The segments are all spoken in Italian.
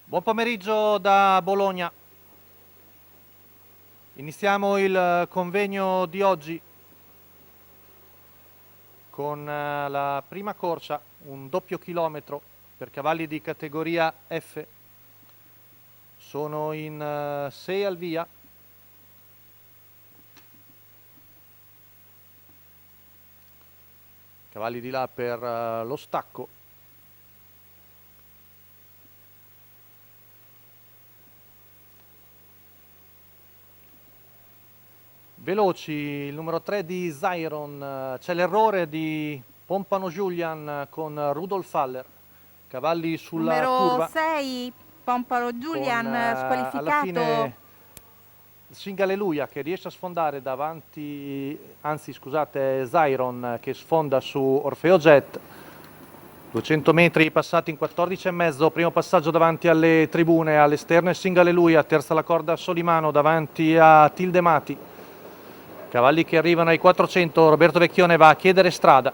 Buon pomeriggio da Bologna. Iniziamo il convegno di oggi con la prima corsa, un doppio chilometro per cavalli di categoria F. Sono in 6 al via. Cavalli di là per lo stacco. Veloci, il numero 3 di Zyron, c'è l'errore di Pompano Julian con Rudolf Haller, cavalli sulla Numero curva. 6, Pompano Julian, Alla squalificato. fine Sing Alleluia che riesce a sfondare davanti, anzi scusate, Zyron che sfonda su Orfeo Jet. 200 metri passati in 14,5, primo passaggio davanti alle tribune, all'esterno è Sing Alleluia, terza la corda Solimano davanti a Tildemati. Cavalli che arrivano ai 400, Roberto Vecchione va a chiedere strada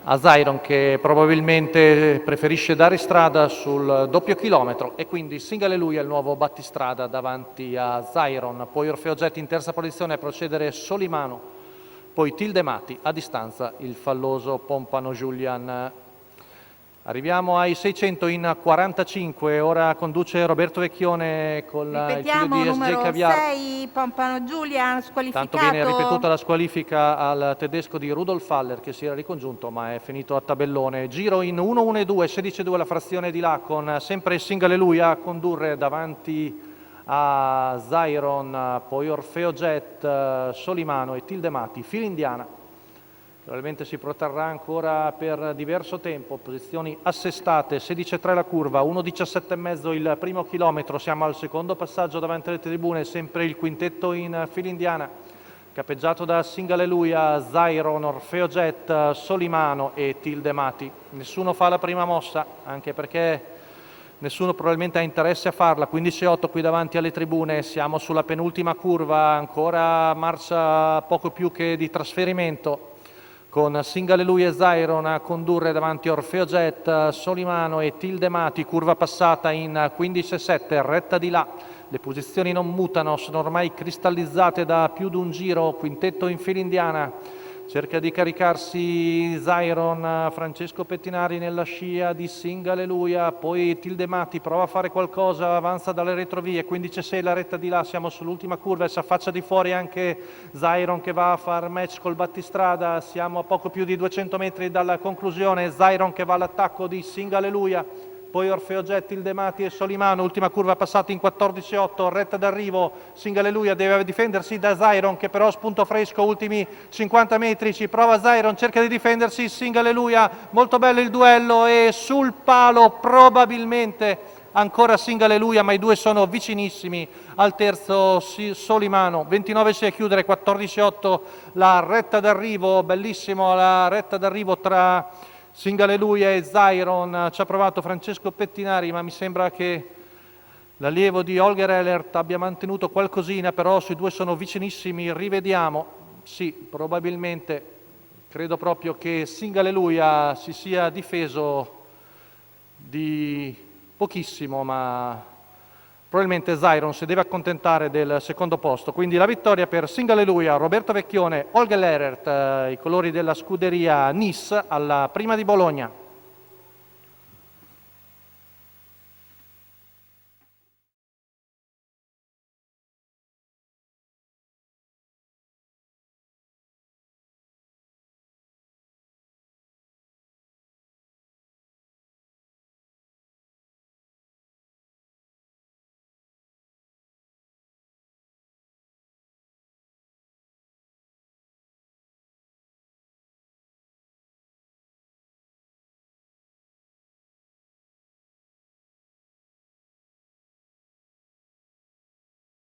a Zyron che probabilmente preferisce dare strada sul doppio chilometro e quindi Sing Alleluia il nuovo battistrada davanti a Zyron, poi Orfeo Jet in terza posizione a procedere Solimano, poi Tildemati, a distanza il falloso Pompano Julian. Arriviamo ai 600 in 45, ora conduce Roberto Vecchione con il figlio di SJ numero Caviar. 6, Pompano Julian, squalificato. Tanto viene ripetuta la squalifica al tedesco di Rudolf Haller che si era ricongiunto ma è finito a tabellone. Giro in 1-1-2, 16-2 la frazione di là con sempre Sing Alleluia a condurre davanti a Zyron, poi Orfeo Jet, Solimano e Tildemati, fila indiana. Probabilmente si protrarrà ancora per diverso tempo, posizioni assestate, 16,3 la curva, 1,17,5 il primo chilometro, siamo al secondo passaggio davanti alle tribune, sempre il quintetto in fila indiana, capeggiato da Sing Alleluia, Zyron, Orfeo Jet, Solimano e Tildemati. Nessuno fa la prima mossa, anche perché nessuno probabilmente ha interesse a farla, 15,8 qui davanti alle tribune, siamo sulla penultima curva, ancora marcia poco più che di trasferimento, con Sing Alleluia e Zyron a condurre davanti Orfeo Jet, Solimano e Tildemati, curva passata in 15,7, retta di là, le posizioni non mutano, sono ormai cristallizzate da più di un giro, quintetto in fila indiana, cerca di caricarsi Zyron, Francesco Pettinari nella scia di Sing Alleluia, poi Tildemati prova a fare qualcosa, avanza dalle retrovie, 15,6 la retta di là, siamo sull'ultima curva e si affaccia di fuori anche Zyron che va a far match col battistrada, siamo a poco più di 200 metri dalla conclusione, Zyron che va all'attacco di Sing Alleluia, poi Orfeo Jet, Tildemati e Solimano, ultima curva passata in 14,8, retta d'arrivo, Sing Alleluia deve difendersi da Zyron che però spunto fresco, ultimi 50 metri, ci prova Zyron, cerca di difendersi, Sing Alleluia, molto bello il duello e sul palo probabilmente ancora Sing Alleluia, ma i due sono vicinissimi al terzo Solimano, 29,6 a chiudere, 14,8 la retta d'arrivo, bellissimo la retta d'arrivo tra Sing Alleluia e Zyron, ci ha provato Francesco Pettinari, ma mi sembra che l'allievo di Holger Ehlert abbia mantenuto qualcosina, però sui due sono vicinissimi, rivediamo, sì, probabilmente, credo proprio che Sing Alleluia si sia difeso di pochissimo, ma probabilmente Zyron si deve accontentare del secondo posto, quindi la vittoria per Sing Alleluia, Roberto Vecchione, Holger Ehlert, i colori della scuderia Nice alla prima di Bologna.